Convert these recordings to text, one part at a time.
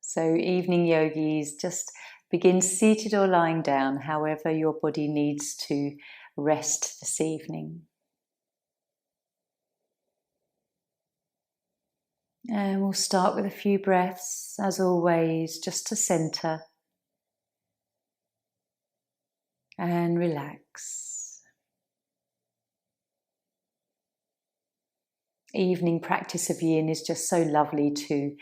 So evening yogis, just begin seated or lying down, however your body needs to rest this evening. And we'll start with a few breaths, as always, just to center and relax. Evening practice of Yin is just so lovely to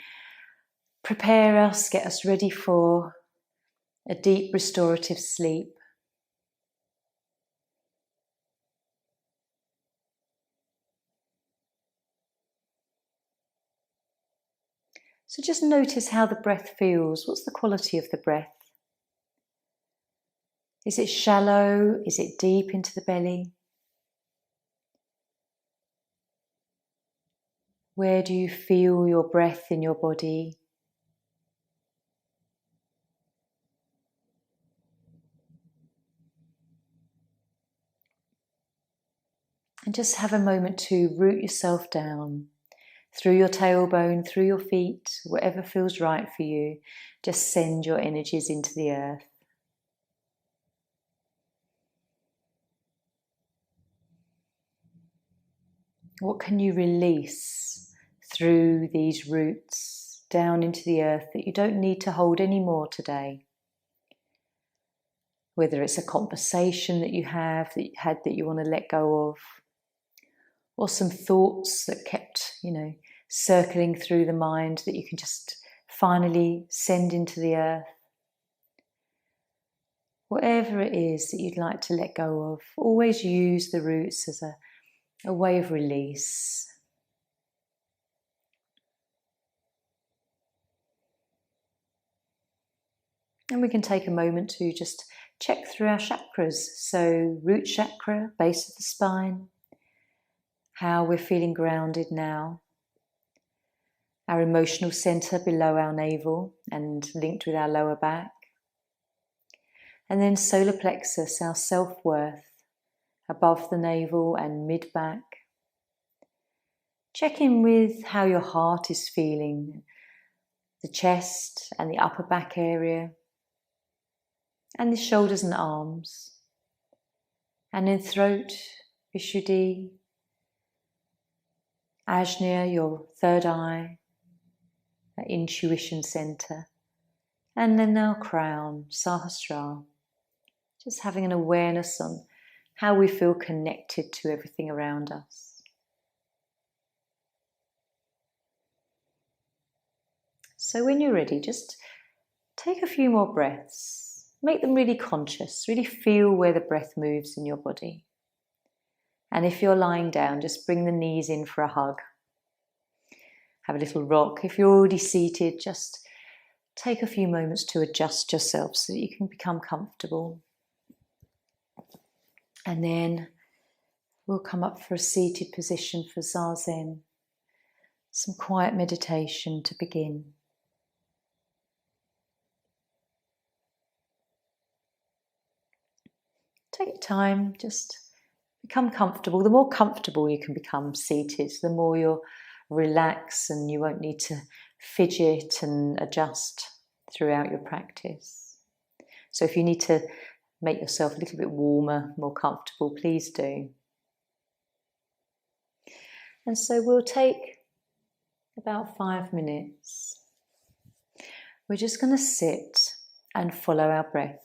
prepare us, get us ready for a deep restorative sleep. So just notice how the breath feels. What's the quality of the breath? Is it shallow? Is it deep into the belly? Where do you feel your breath in your body? And just have a moment to root yourself down through your tailbone, through your feet, whatever feels right for you. Just send your energies into the earth. What can you release through these roots down into the earth that you don't need to hold anymore today? Whether it's a conversation that you had that you want to let go of, or some thoughts that kept, circling through the mind that you can just finally send into the earth. Whatever it is that you'd like to let go of, always use the roots as a way of release. And we can take a moment to just check through our chakras. So root chakra, base of the spine, how we're feeling grounded now. Our emotional center below our navel and linked with our lower back. And then solar plexus, our self-worth, above the navel and mid-back. Check in with how your heart is feeling, the chest and the upper back area, and the shoulders and arms. And then throat, Vishuddhi, Ajna, your third eye, that intuition center. And then our crown, Sahasrara. Just having an awareness on how we feel connected to everything around us. So when you're ready, just take a few more breaths. Make them really conscious. Really feel where the breath moves in your body. And if you're lying down, just bring the knees in for a hug. Have a little rock. If you're already seated, just take a few moments to adjust yourself so that you can become comfortable. And then we'll come up for a seated position for Zazen. Some quiet meditation to begin. Take your time, just become comfortable. The more comfortable you can become seated, the more you'll relax and you won't need to fidget and adjust throughout your practice. So if you need to make yourself a little bit warmer, more comfortable, please do. And so we'll take about 5 minutes. We're just going to sit and follow our breath.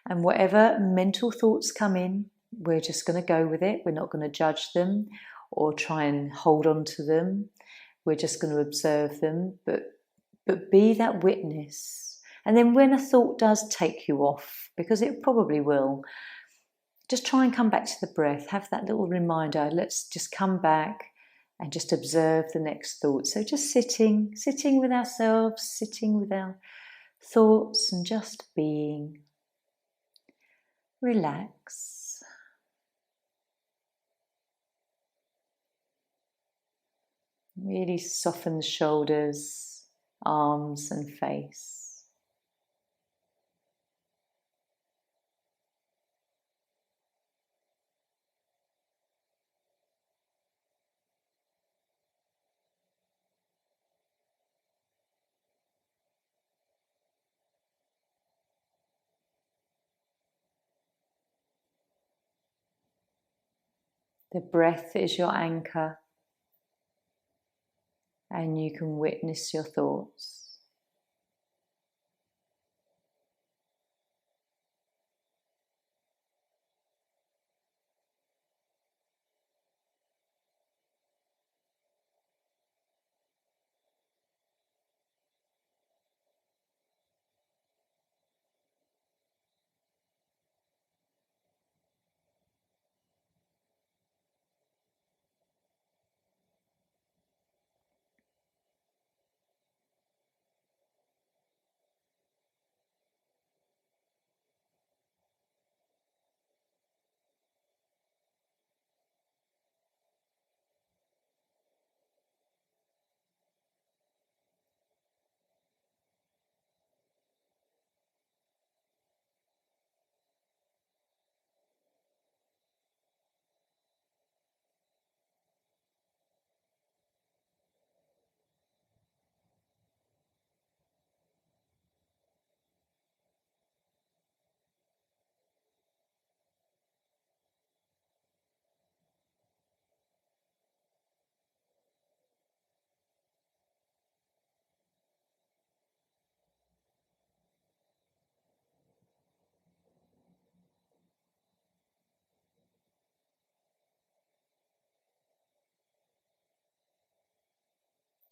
And whatever mental thoughts come in, we're just going to go with it. We're not going to judge them or try and hold on to them. We're just going to observe them, but be that witness. And then when a thought does take you off, because it probably will, just try and come back to the breath. Have that little reminder. Let's just come back and just observe the next thought. So just sitting with ourselves, sitting with our thoughts and just being. Relax. Really soften the shoulders, arms and face. The breath is your anchor, and you can witness your thoughts.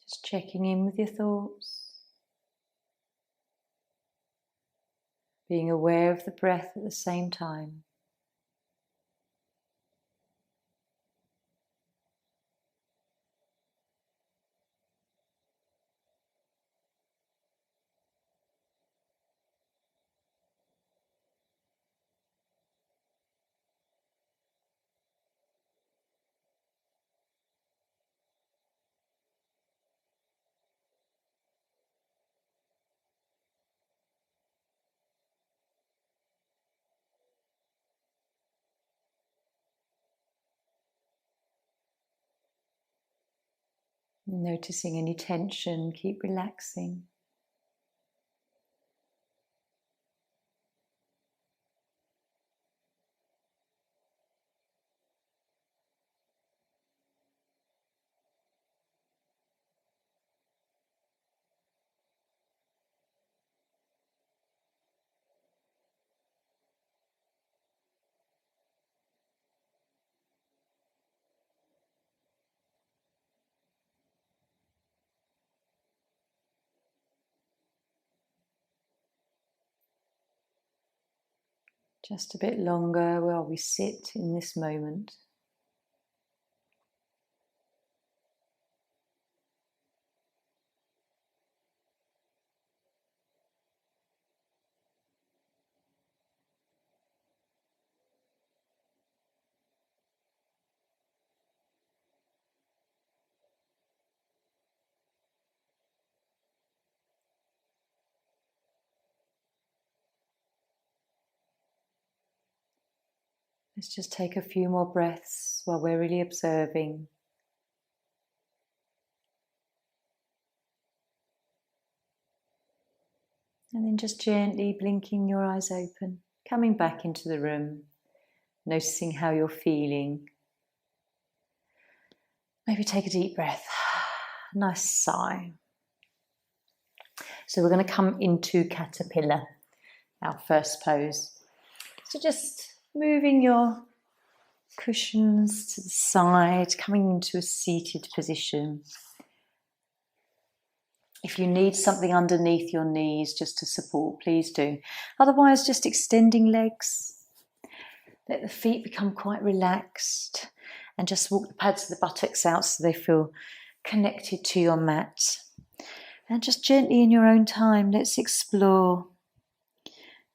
Just checking in with your thoughts, being aware of the breath at the same time. Noticing any tension, keep relaxing. Just a bit longer while we sit in this moment. Let's just take a few more breaths while we're really observing. And then just gently blinking your eyes open, coming back into the room, noticing how you're feeling. Maybe take a deep breath, nice sigh. So we're going to come into caterpillar, our first pose. So just moving your cushions to the side, coming into a seated position. If you need something underneath your knees just to support, please do. Otherwise, just extending legs. Let the feet become quite relaxed and just walk the pads of the buttocks out so they feel connected to your mat. And just gently in your own time, let's explore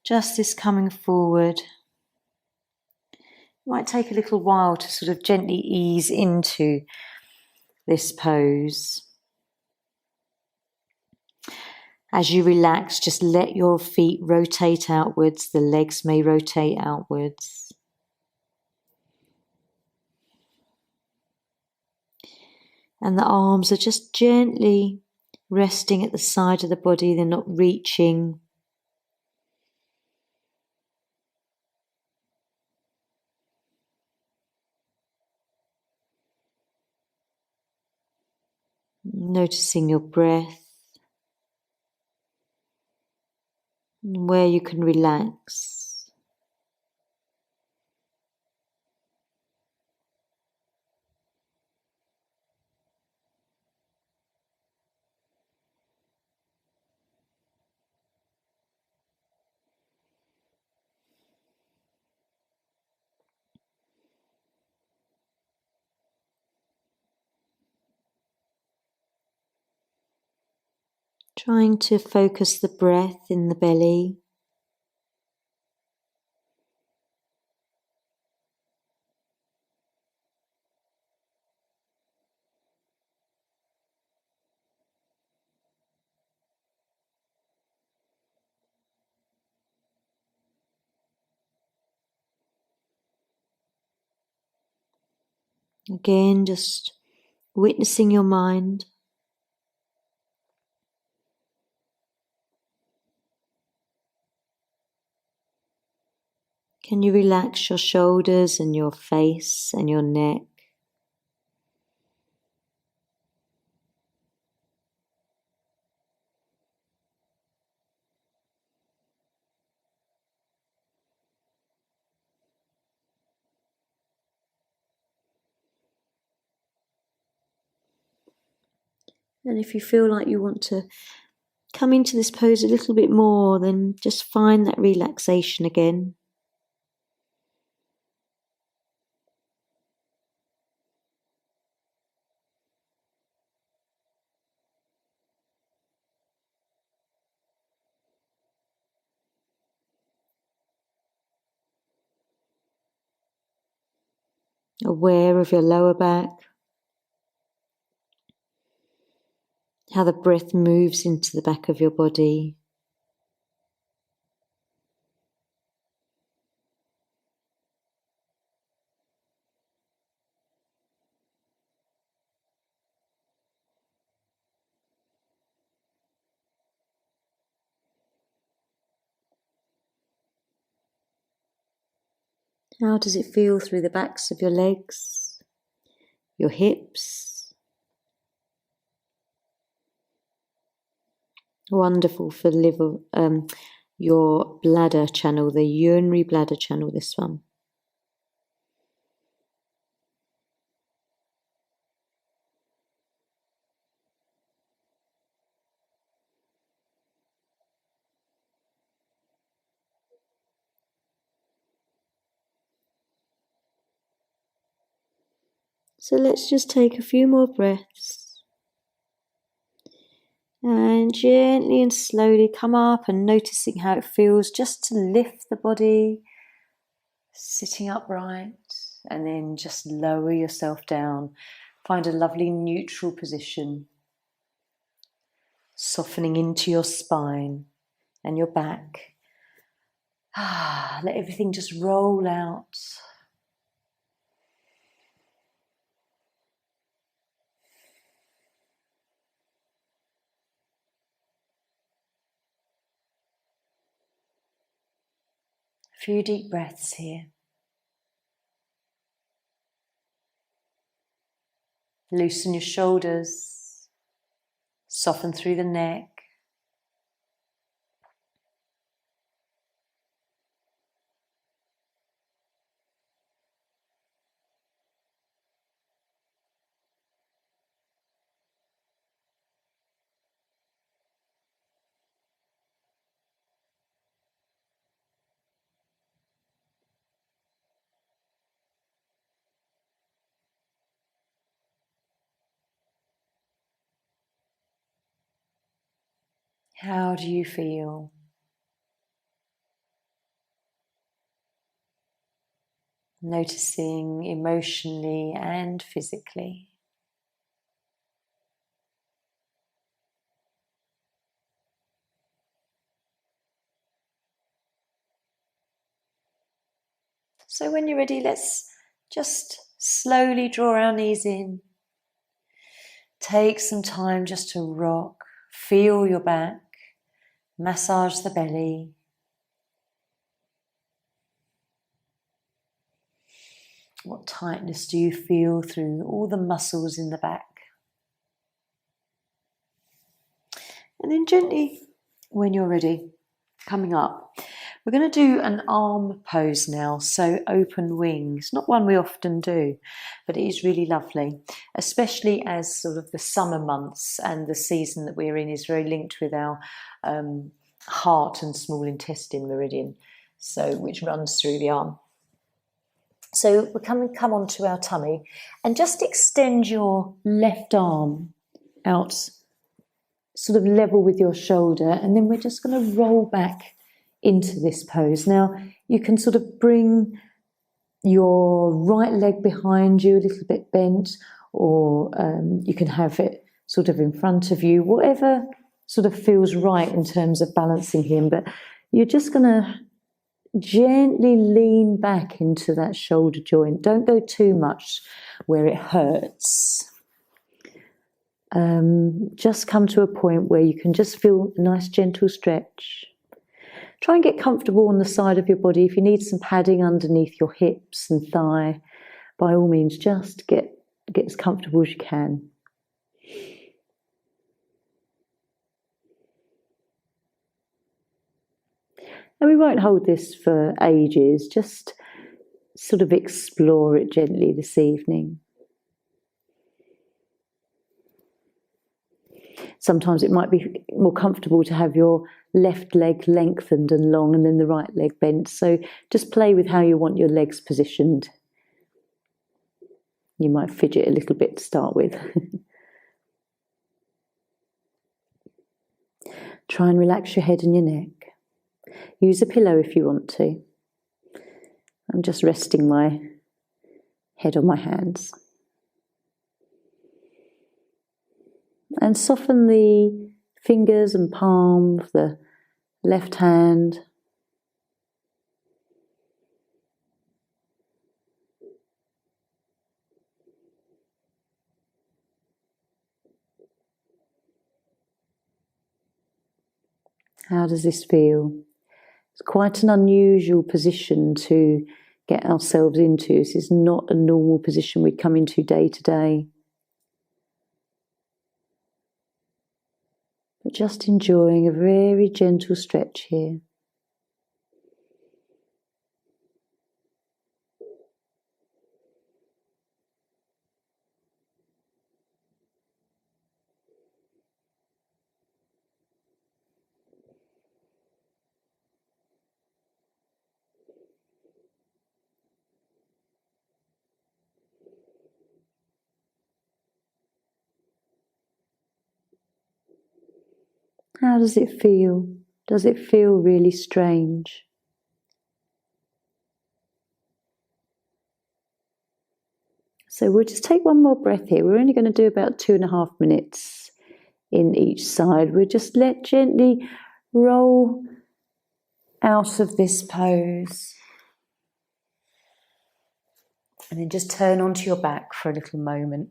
just this coming forward. It might take a little while to sort of gently ease into this pose. As you relax, just let your feet rotate outwards. The legs may rotate outwards. And the arms are just gently resting at the side of the body. They're not reaching. Noticing your breath and where you can relax. Trying to focus the breath in the belly. Again, just witnessing your mind. Can you relax your shoulders and your face and your neck? And if you feel like you want to come into this pose a little bit more, then just find that relaxation again. Aware of your lower back, how the breath moves into the back of your body. How does it feel through the backs of your legs, your hips? Wonderful for your bladder channel, the urinary bladder channel, this one. So let's just take a few more breaths. And gently and slowly come up and noticing how it feels just to lift the body, sitting upright, and then just lower yourself down. Find a lovely neutral position, softening into your spine and your back. Let everything just roll out. A few deep breaths here. Loosen your shoulders, soften through the neck. How do you feel? Noticing emotionally and physically. So when you're ready, let's just slowly draw our knees in. Take some time just to rock, feel your back, massage the belly. What tightness do you feel through all the muscles in the back? And then gently, when you're ready, coming up, we're going to do an arm pose now, so open wings. Not one we often do, but it is really lovely, especially as sort of the summer months and the season that we're in is very linked with our heart and small intestine meridian, so which runs through the arm. So we're come onto our tummy and just extend your left arm out sort of level with your shoulder, and then we're just going to roll back into this pose. Now you can sort of bring your right leg behind you a little bit bent, or you can have it sort of in front of you, whatever sort of feels right in terms of balancing him. But you're just going to gently lean back into that shoulder joint. Don't go too much where it hurts. Just come to a point where you can just feel a nice gentle stretch. Try and get comfortable on the side of your body. If you need some padding underneath your hips and thigh, by all means, just get as comfortable as you can. And we won't hold this for ages, just sort of explore it gently this evening. Sometimes it might be more comfortable to have your left leg lengthened and long and then the right leg bent. So just play with how you want your legs positioned. You might fidget a little bit to start with. Try and relax your head and your neck. Use a pillow if you want to. I'm just resting my head on my hands. And soften the fingers and palm of the left hand. How does this feel? It's quite an unusual position to get ourselves into. This is not a normal position we come into day to day. But just enjoying a very gentle stretch here. How does it feel? Does it feel really strange? So we'll just take one more breath here. We're only going to do about 2.5 minutes in each side. We'll just gently roll out of this pose. And then just turn onto your back for a little moment.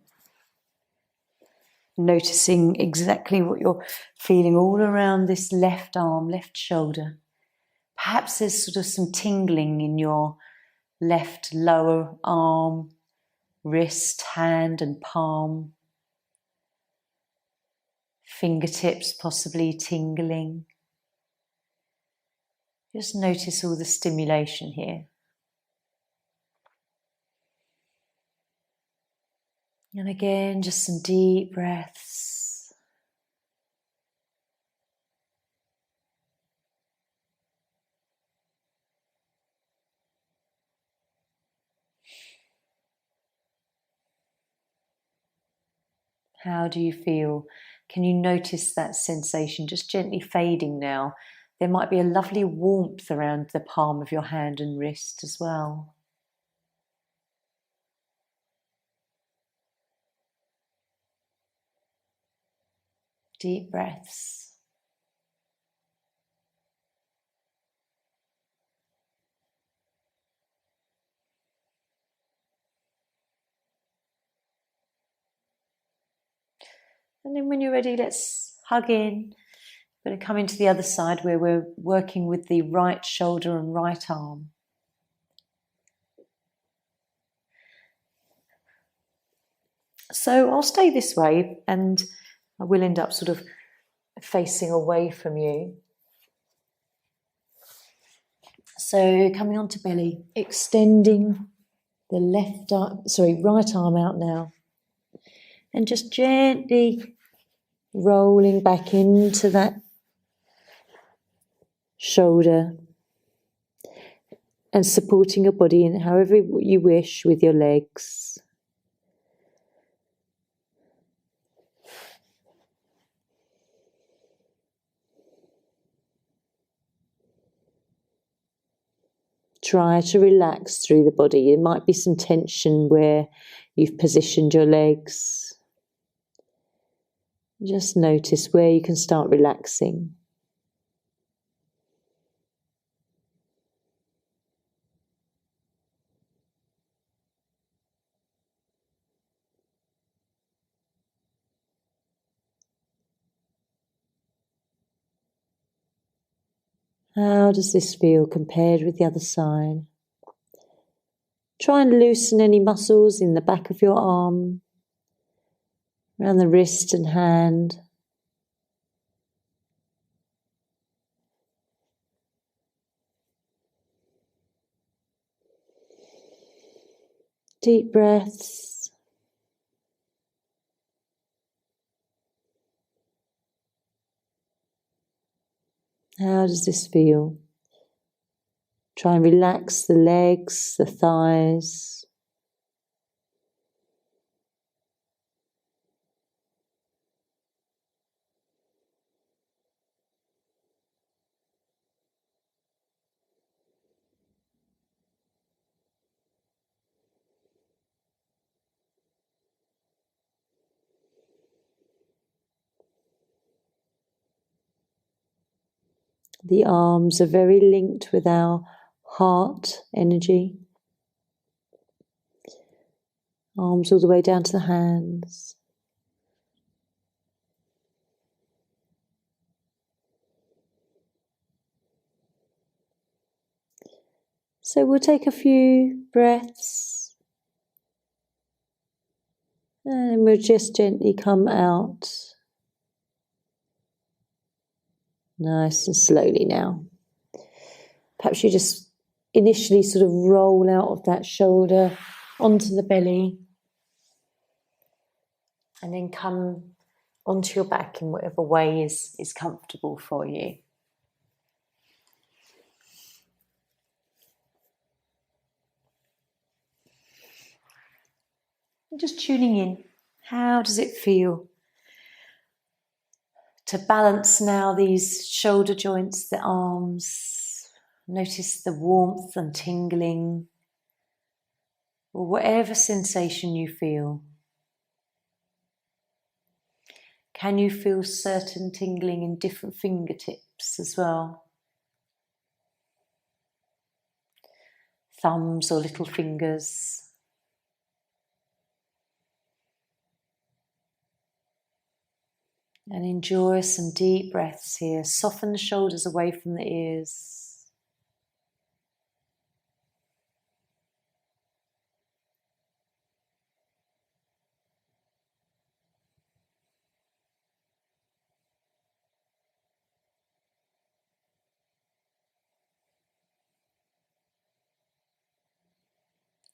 Noticing exactly what you're feeling all around this left arm, left shoulder. Perhaps there's sort of some tingling in your left lower arm, wrist, hand and palm. Fingertips possibly tingling. Just notice all the stimulation here. And again, just some deep breaths. How do you feel? Can you notice that sensation just gently fading now? There might be a lovely warmth around the palm of your hand and wrist as well. Deep breaths. And then when you're ready, let's hug in. We're going to come into the other side where we're working with the right shoulder and right arm. So I'll stay this way and I will end up sort of facing away from you. So coming onto belly, extending the right arm out now. And just gently rolling back into that shoulder and supporting your body in however you wish with your legs. Try to relax through the body. There might be some tension where you've positioned your legs. Just notice where you can start relaxing. How does this feel compared with the other side? Try and loosen any muscles in the back of your arm, around the wrist and hand. Deep breaths. How does this feel? Try and relax the legs, the thighs. The arms are very linked with our heart energy. Arms all the way down to the hands. So we'll take a few breaths and we'll just gently come out. Nice and slowly now. Perhaps you just initially sort of roll out of that shoulder onto the belly and then come onto your back in whatever way is comfortable for you. And just tuning in. How does it feel to balance now these shoulder joints, the arms? Notice the warmth and tingling, or whatever sensation you feel. Can you feel certain tingling in different fingertips as well? Thumbs or little fingers. And enjoy some deep breaths here. Soften the shoulders away from the ears.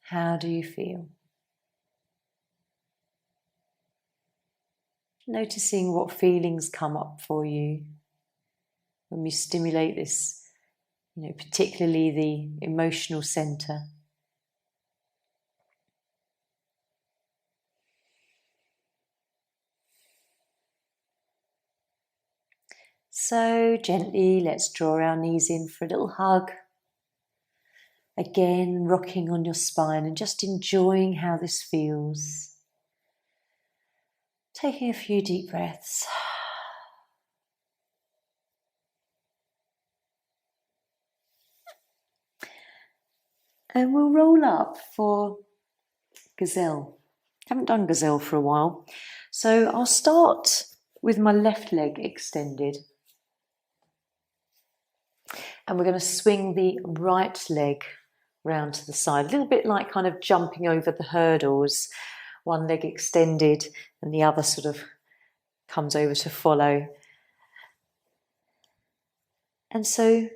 How do you feel? Noticing what feelings come up for you when we stimulate this, particularly the emotional center. So gently, let's draw our knees in for a little hug. Again, rocking on your spine and just enjoying how this feels. Taking a few deep breaths. And we'll roll up for gazelle. Haven't done gazelle for a while. So I'll start with my left leg extended. And we're going to swing the right leg round to the side. A little bit like kind of jumping over the hurdles. One leg extended and the other sort of comes over to follow. And so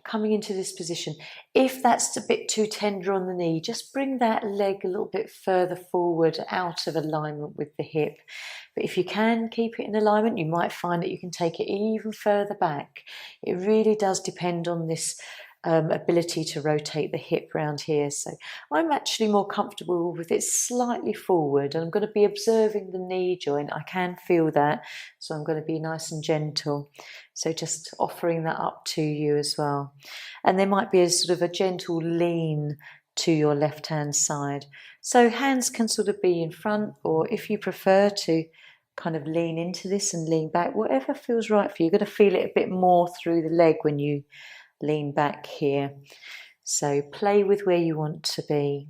coming into this position, if that's a bit too tender on the knee, just bring that leg a little bit further forward out of alignment with the hip. But if you can keep it in alignment, you might find that you can take it even further back. It really does depend on this ability to rotate the hip round here. So I'm actually more comfortable with it slightly forward, and I'm going to be observing the knee joint. I can feel that, so I'm going to be nice and gentle. So just offering that up to you as well. And there might be a sort of a gentle lean to your left hand side. So hands can sort of be in front, or if you prefer to kind of lean into this and lean back, whatever feels right for you. You're going to feel it a bit more through the leg when you lean back here. So play with where you want to be.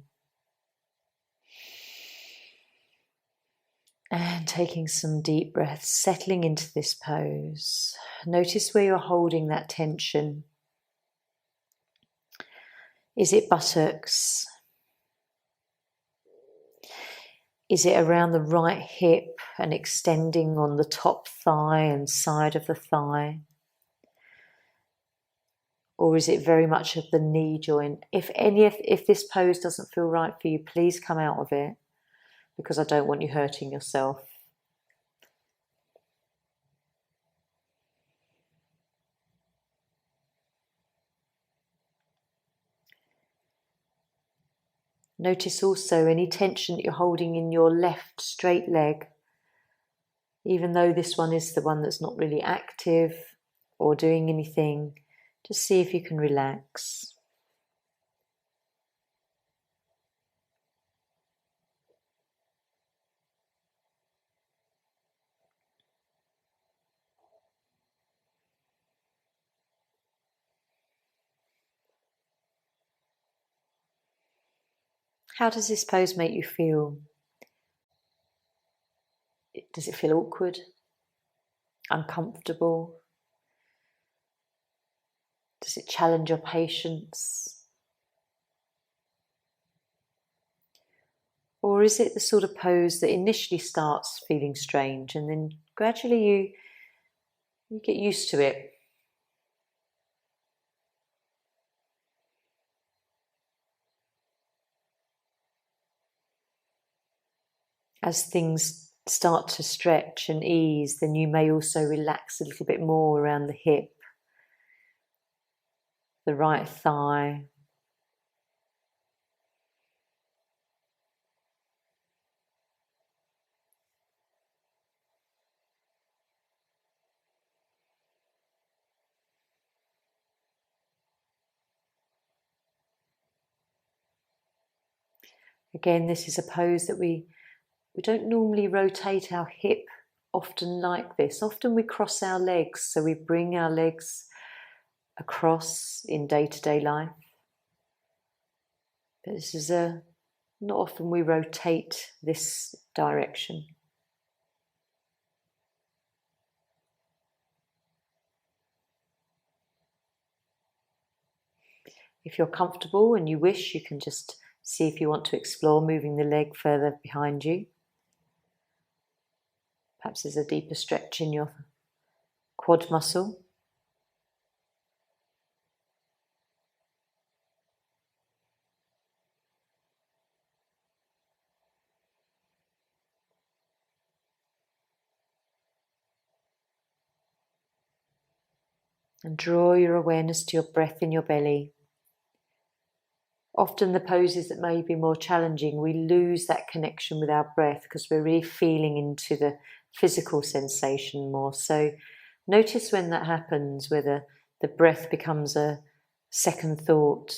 And taking some deep breaths, settling into this pose. Notice where you're holding that tension. Is it buttocks? Is it around the right hip and extending on the top thigh and side of the thigh? Or is it very much of the knee joint? If this pose doesn't feel right for you, please come out of it, because I don't want you hurting yourself. Notice also any tension that you're holding in your left straight leg, even though this one is the one that's not really active or doing anything. Just see if you can relax. How does this pose make you feel? Does it feel awkward? Uncomfortable? Does it challenge your patience? Or is it the sort of pose that initially starts feeling strange and then gradually you get used to it? As things start to stretch and ease, then you may also relax a little bit more around the hip, the right thigh. Again, this is a pose that we don't normally rotate our hip often like this. Often we cross our legs, so we bring our legs across in day-to-day life. But this is not often we rotate this direction. If you're comfortable and you wish, you can just see if you want to explore moving the leg further behind you. Perhaps there's a deeper stretch in your quad muscle. And draw your awareness to your breath in your belly. Often the poses that may be more challenging, we lose that connection with our breath because we're really feeling into the physical sensation more. So notice when that happens, whether the breath becomes a second thought.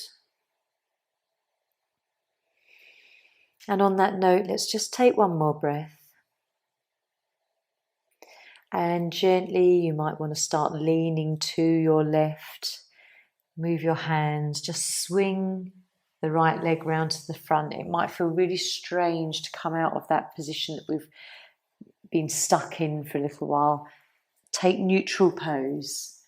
And on that note, let's just take one more breath. And gently, you might want to start leaning to your left. Move your hands, just swing the right leg round to the front. It might feel really strange to come out of that position that we've been stuck in for a little while. Take neutral pose.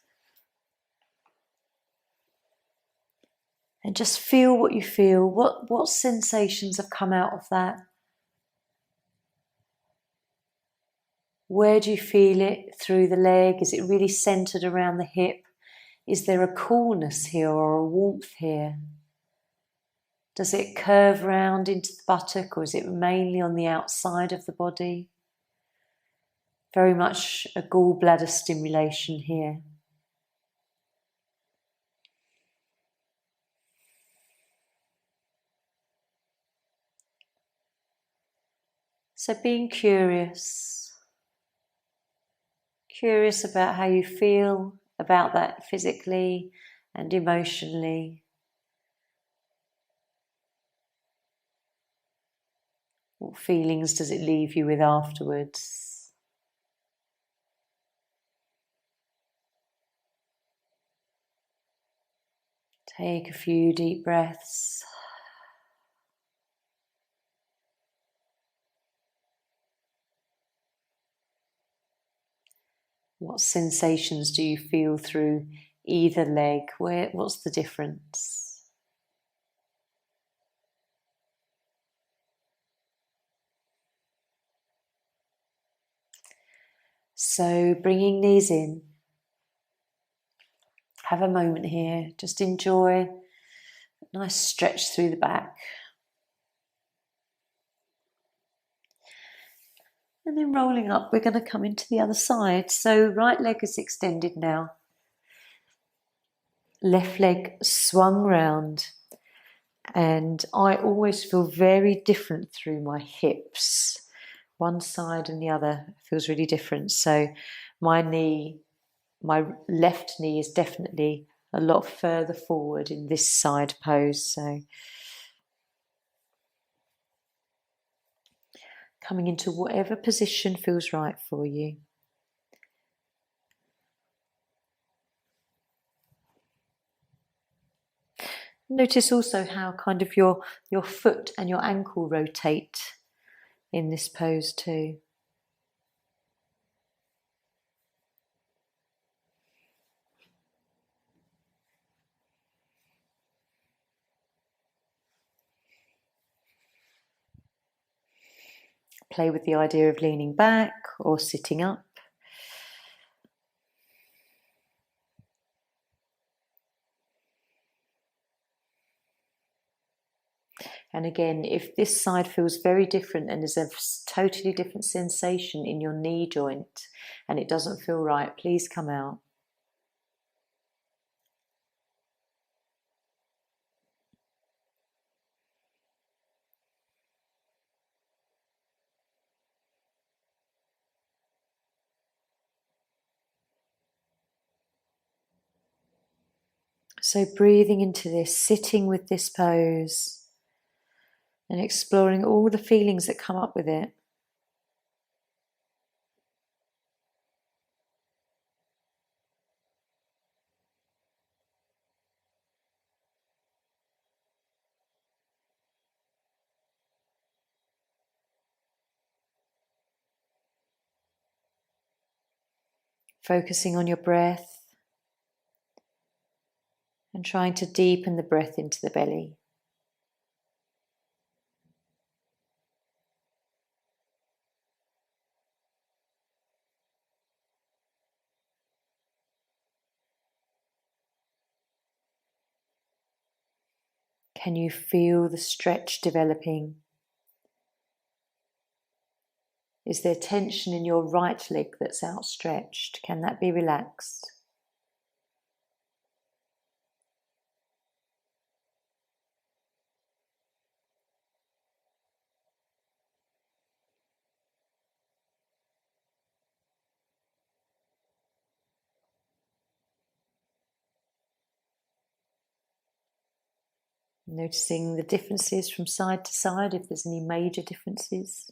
And just feel what you feel. What sensations have come out of that? Where do you feel it through the leg? Is it really centered around the hip? Is there a coolness here or a warmth here? Does it curve round into the buttock, or is it mainly on the outside of the body? Very much a gallbladder stimulation here. So being curious about how you feel about that physically and emotionally. What feelings does it leave you with afterwards? Take a few deep breaths. What sensations do you feel through either leg? What's the difference? So bringing knees in, have a moment here, just enjoy a nice stretch through the back. And then rolling up, we're going to come into the other side. So right leg is extended now. Left leg swung round. And I always feel very different through my hips. One side and the other feels really different. So my left knee is definitely a lot further forward in this side pose. So coming into whatever position feels right for you. Notice also how kind of your foot and your ankle rotate in this pose too. Play with the idea of leaning back or sitting up. And again, if this side feels very different and there's a totally different sensation in your knee joint and it doesn't feel right, please come out. So breathing into this, sitting with this pose and exploring all the feelings that come up with it. Focusing on your breath and trying to deepen the breath into the belly. Can you feel the stretch developing? Is there tension in your right leg that's outstretched? Can that be relaxed? Noticing the differences from side to side, if there's any major differences.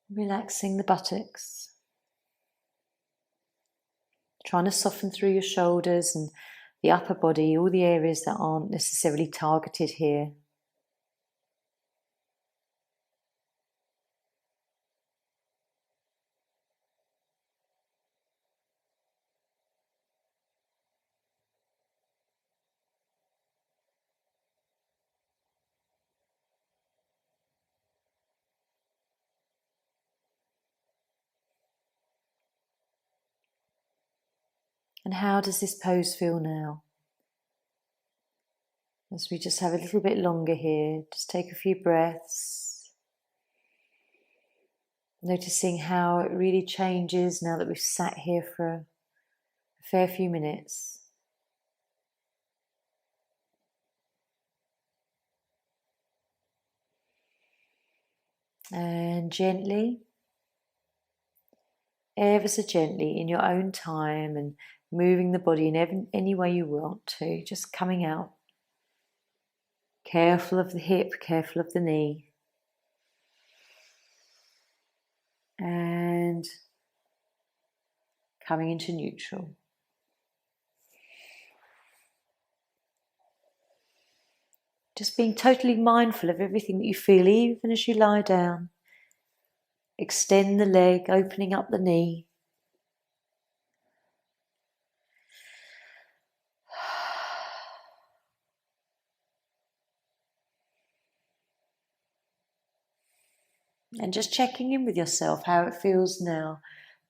Relaxing the buttocks. Trying to soften through your shoulders and the upper body, all the areas that aren't necessarily targeted here. And how does this pose feel now? As we just have a little bit longer here, just take a few breaths. Noticing how it really changes now that we've sat here for a fair few minutes. And gently, ever so gently, in your own time and moving the body in any way you want to, just coming out. Careful of the hip, careful of the knee. And coming into neutral. Just being totally mindful of everything that you feel, even as you lie down. Extend the leg, opening up the knee. And just checking in with yourself, how it feels now.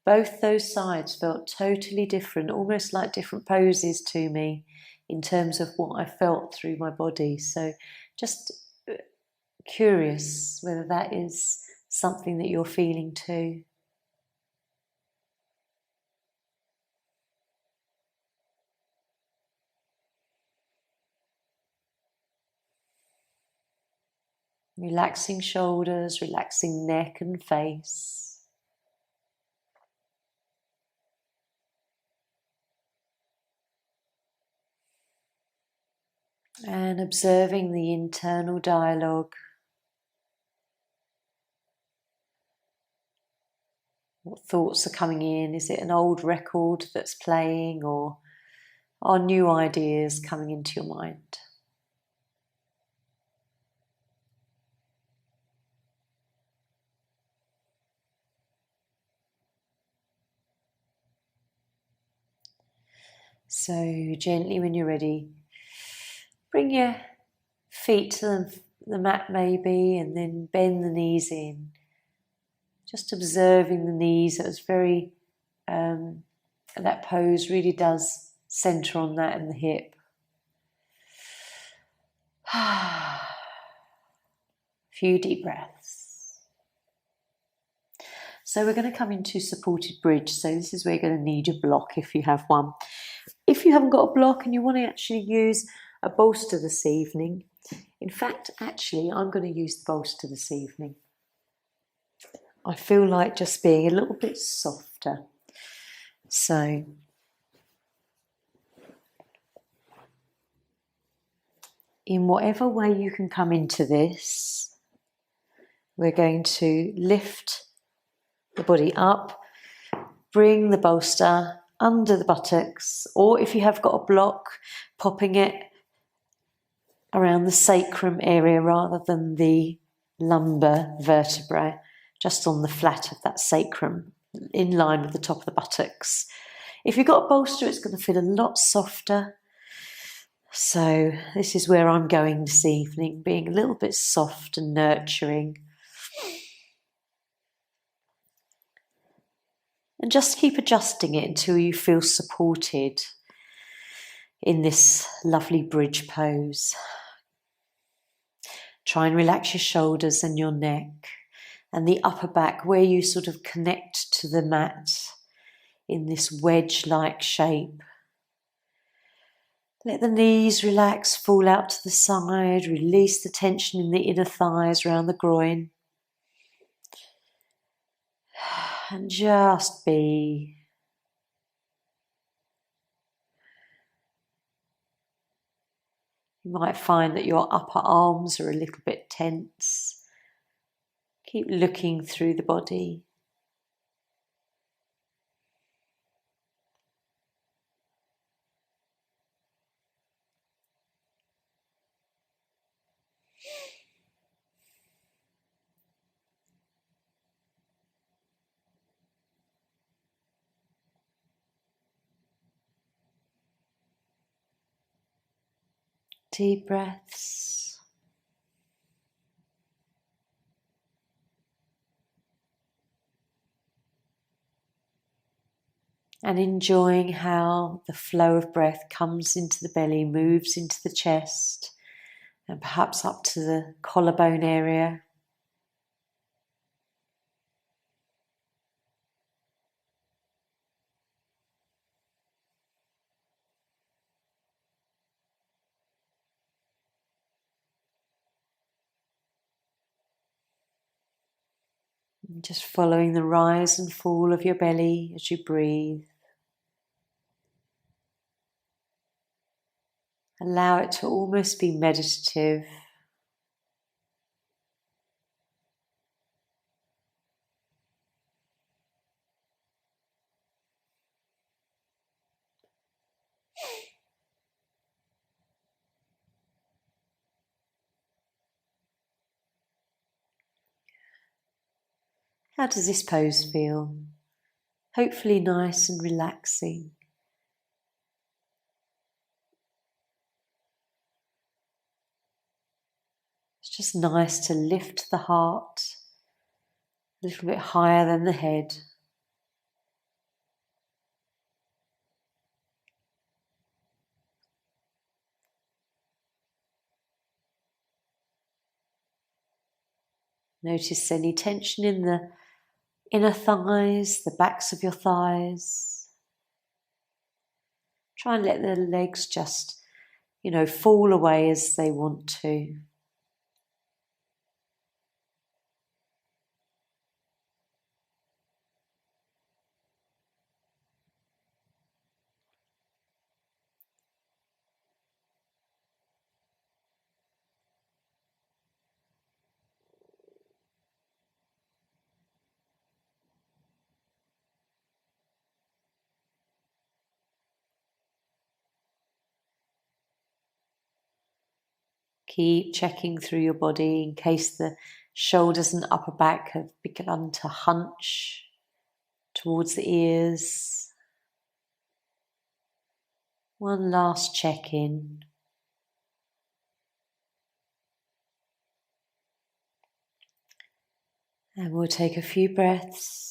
Both those sides felt totally different, almost like different poses to me in terms of what I felt through my body. So just curious whether that is something that you're feeling too. Relaxing shoulders, relaxing neck and face. And observing the internal dialogue. What thoughts are coming in? Is it an old record that's playing, or are new ideas coming into your mind? So gently, when you're ready, bring your feet to the mat maybe, and then bend the knees in. Just observing the knees. It was very, that pose really does center on that and the hip. Few deep breaths. So we're going to come into supported bridge. So this is where you're going to need your block if you have one. If you haven't got a block and you want to actually use a bolster this evening, in fact, actually, I'm going to use the bolster this evening. I feel like just being a little bit softer. So in whatever way you can come into this, we're going to lift the body up, bring the bolster under the buttocks, or if you have got a block, popping it around the sacrum area rather than the lumbar vertebrae, just on the flat of that sacrum, in line with the top of the buttocks. If you've got a bolster, it's going to feel a lot softer. So this is where I'm going this evening, being a little bit soft and nurturing. And just keep adjusting it until you feel supported in this lovely bridge pose. Try and relax your shoulders and your neck and the upper back, where you sort of connect to the mat in this wedge-like shape. Let the knees relax, fall out to the side, release the tension in the inner thighs around the groin. And just be. You might find that your upper arms are a little bit tense. Keep looking through the body. Deep breaths. And enjoying how the flow of breath comes into the belly, moves into the chest, and perhaps up to the collarbone area. And just following the rise and fall of your belly as you breathe. Allow it to almost be meditative. How does this pose feel? Hopefully nice and relaxing. It's just nice to lift the heart a little bit higher than the head. Notice any tension in the inner thighs, the backs of your thighs. Try and let the legs just, fall away as they want to. Keep checking through your body in case the shoulders and upper back have begun to hunch towards the ears. One last check-in. And we'll take a few breaths.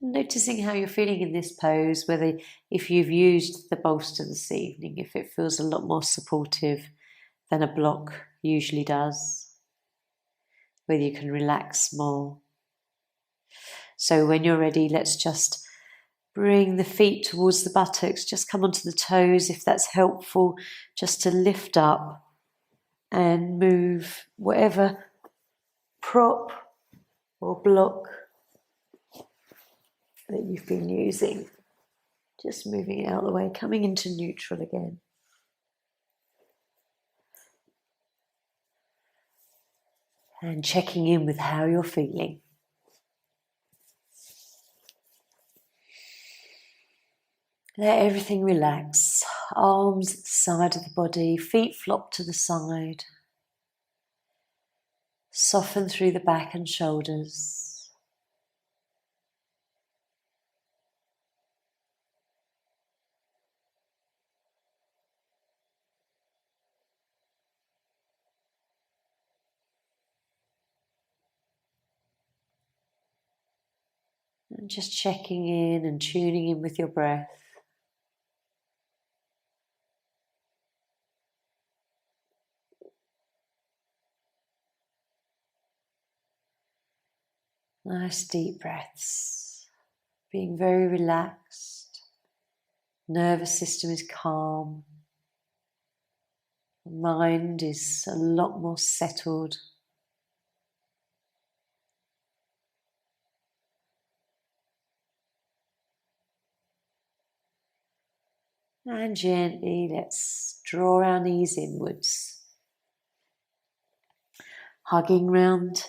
Noticing how you're feeling in this pose, whether if you've used the bolster this evening, if it feels a lot more supportive than a block usually does, whether you can relax more. So when you're ready, let's just bring the feet towards the buttocks, just come onto the toes if that's helpful, just to lift up and move whatever prop or block that you've been using. Just moving it out of the way, coming into neutral again. And checking in with how you're feeling. Let everything relax. Arms at the side of the body, feet flop to the side. Soften through the back and shoulders. And just checking in and tuning in with your breath. Nice deep breaths. Being very relaxed. Nervous system is calm. The mind is a lot more settled. And gently let's draw our knees inwards. Hugging round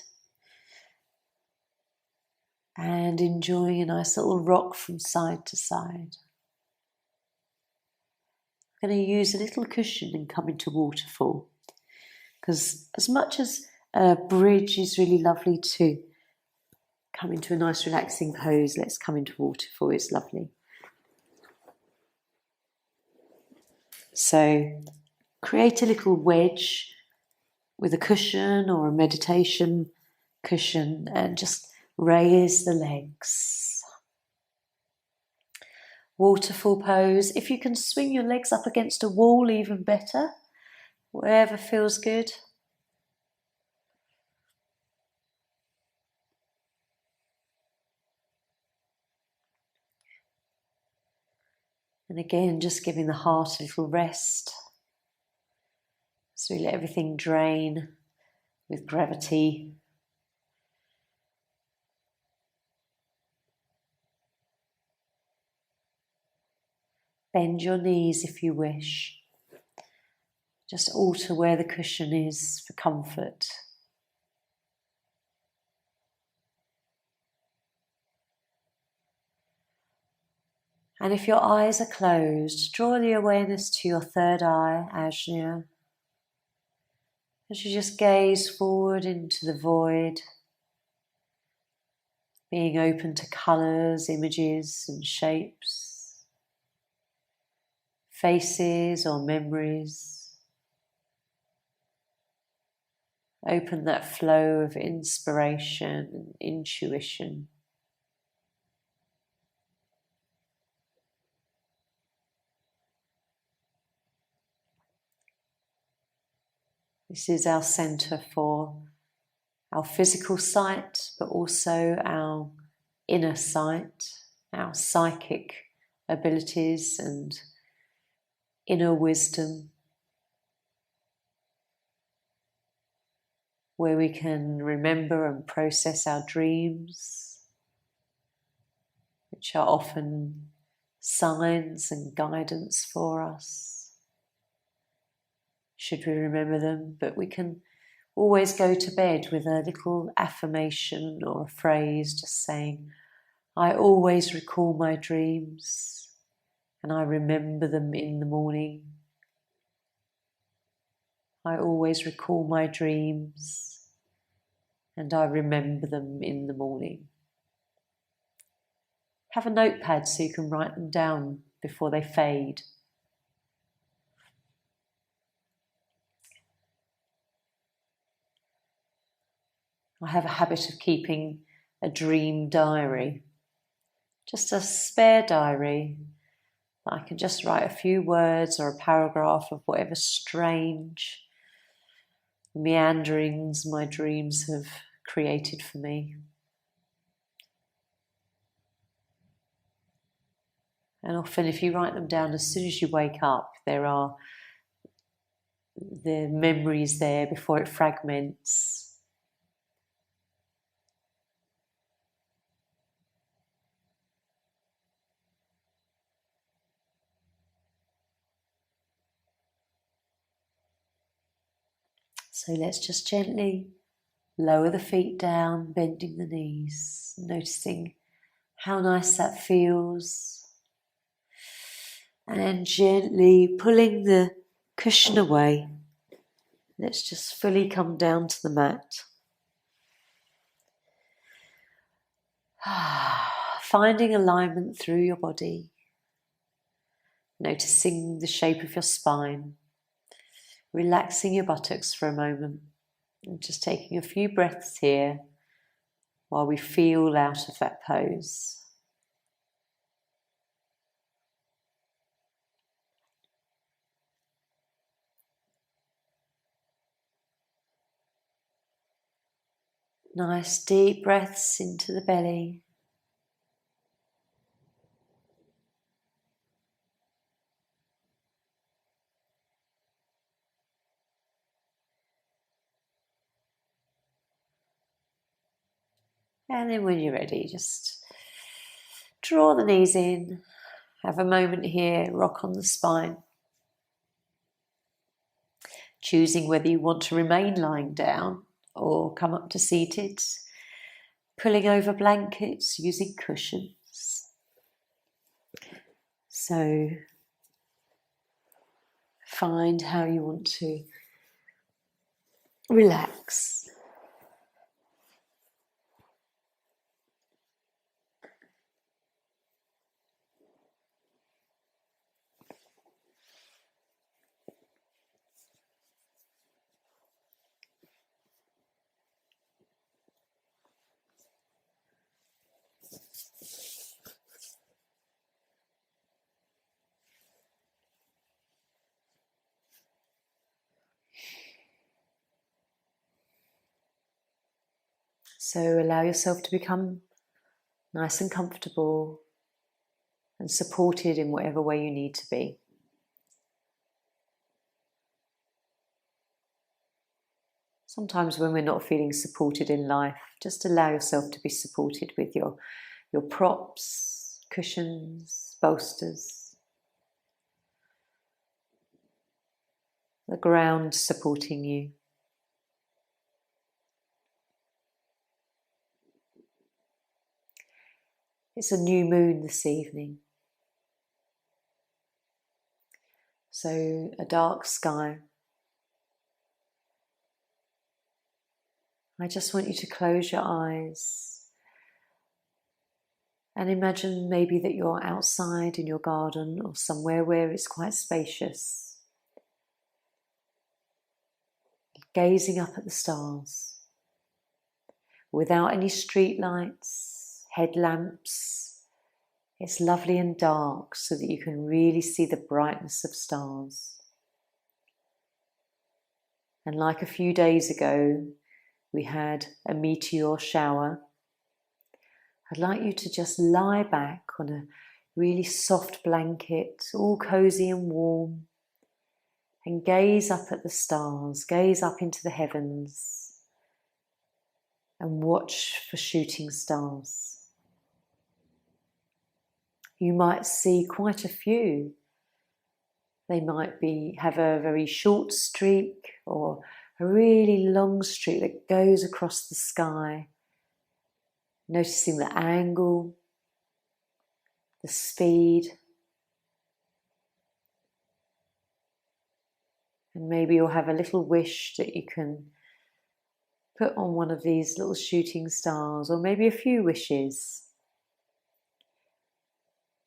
and enjoying a nice little rock from side to side. I'm going to use a little cushion and come into waterfall, because as much as a bridge is really lovely to come into a nice relaxing pose, let's come into waterfall, it's lovely. So create a little wedge with a cushion or a meditation cushion and just raise the legs. Waterfall pose. If you can swing your legs up against a wall, even better. Wherever feels good. And again, just giving the heart a little rest. So we let everything drain with gravity. Bend your knees if you wish. Just alter where the cushion is for comfort. And if your eyes are closed, draw the awareness to your third eye, Ajna, as you just gaze forward into the void, being open to colours, images and shapes, faces or memories. Open that flow of inspiration and intuition. This is our centre for our physical sight, but also our inner sight, our psychic abilities and inner wisdom, where we can remember and process our dreams, which are often signs and guidance for us, should we remember them. But we can always go to bed with a little affirmation or a phrase just saying, I always recall my dreams and I remember them in the morning. I always recall my dreams and I remember them in the morning. Have a notepad so you can write them down before they fade. I have a habit of keeping a dream diary, just a spare diary. I can just write a few words or a paragraph of whatever strange meanderings my dreams have created for me. And often if you write them down as soon as you wake up, there are the memories there before it fragments. So let's just gently lower the feet down, bending the knees, noticing how nice that feels. And gently pulling the cushion away. Let's just fully come down to the mat. Finding alignment through your body. Noticing the shape of your spine. Relaxing your buttocks for a moment. And just taking a few breaths here while we feel out of that pose. Nice deep breaths into the belly. And then when you're ready, just draw the knees in. Have a moment here, rock on the spine. Choosing whether you want to remain lying down or come up to seated. Pulling over blankets using cushions. So find how you want to relax. So allow yourself to become nice and comfortable and supported in whatever way you need to be. Sometimes when we're not feeling supported in life, just allow yourself to be supported with your props, cushions, bolsters, the ground supporting you. It's a new moon this evening, so a dark sky. I just want you to close your eyes and imagine maybe that you're outside in your garden or somewhere where it's quite spacious, gazing up at the stars without any street lights, headlamps. It's lovely and dark so that you can really see the brightness of stars. And like a few days ago, we had a meteor shower. I'd like you to just lie back on a really soft blanket, all cozy and warm, and gaze up at the stars, gaze up into the heavens, and watch for shooting stars. You might see quite a few. They might have a very short streak or a really long streak that goes across the sky. Noticing the angle, the speed. And maybe you'll have a little wish that you can put on one of these little shooting stars, or maybe a few wishes.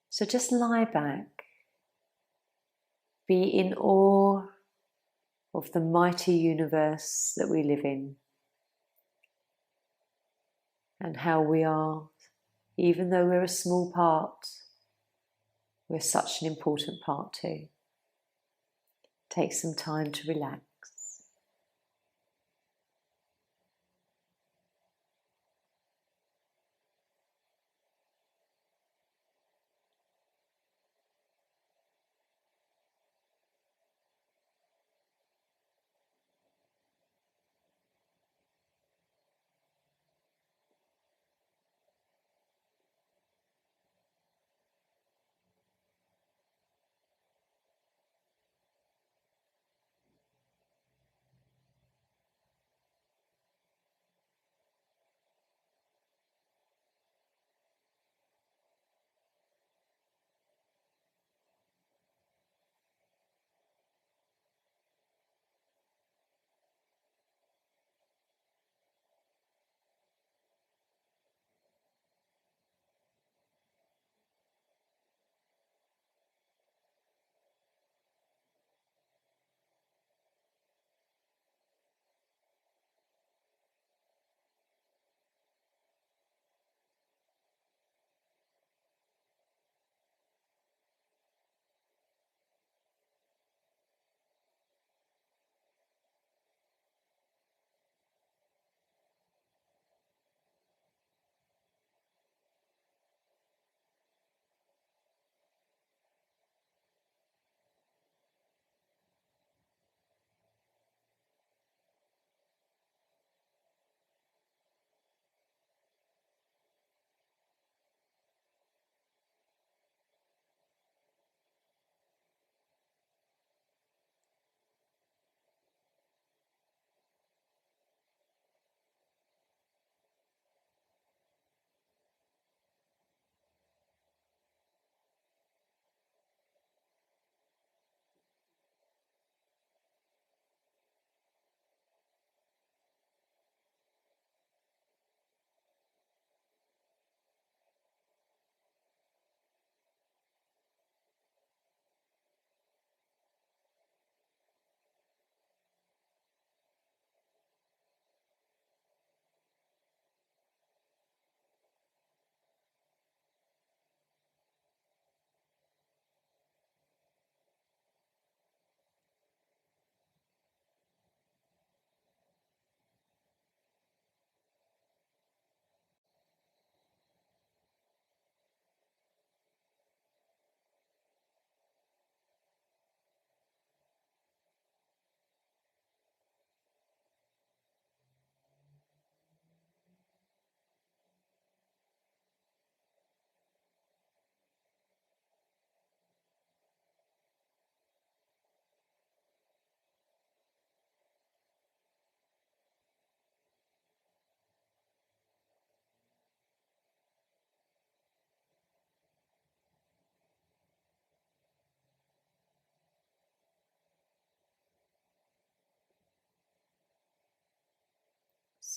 So just lie back. Be in awe of the mighty universe that we live in, and how we are, even though we're a small part, we're such an important part too. Take some time to relax.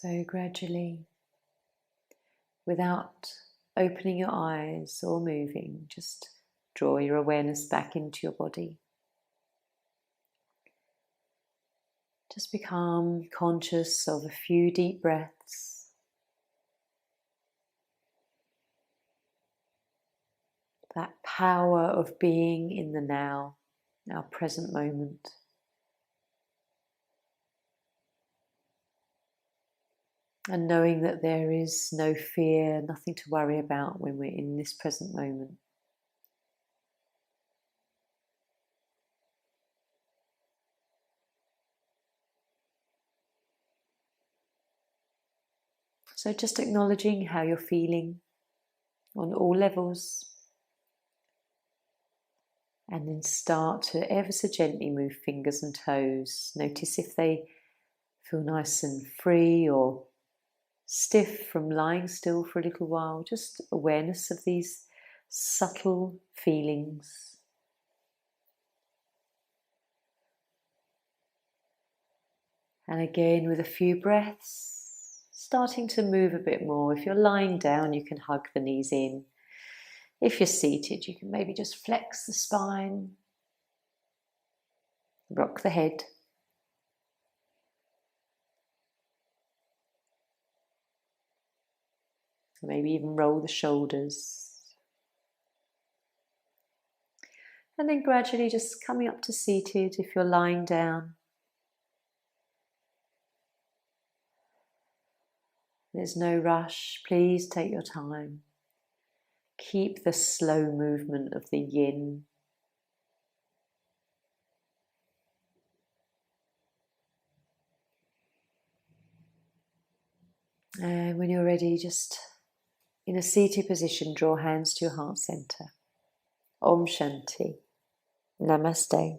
So gradually, without opening your eyes or moving, just draw your awareness back into your body. Just become conscious of a few deep breaths. That power of being in the now, our present moment. And knowing that there is no fear, nothing to worry about when we're in this present moment. So just acknowledging how you're feeling on all levels. And then start to ever so gently move fingers and toes. Notice if they feel nice and free or stiff from lying still for a little while. Just awareness of these subtle feelings. And again, with a few breaths, starting to move a bit more. If you're lying down, you can hug the knees in. If you're seated, you can maybe just flex the spine, rock the head. Maybe even roll the shoulders. And then gradually just coming up to seated if you're lying down. There's no rush. Please take your time. Keep the slow movement of the yin. And when you're ready, just in a seated position, draw hands to your heart center. Om Shanti. Namaste.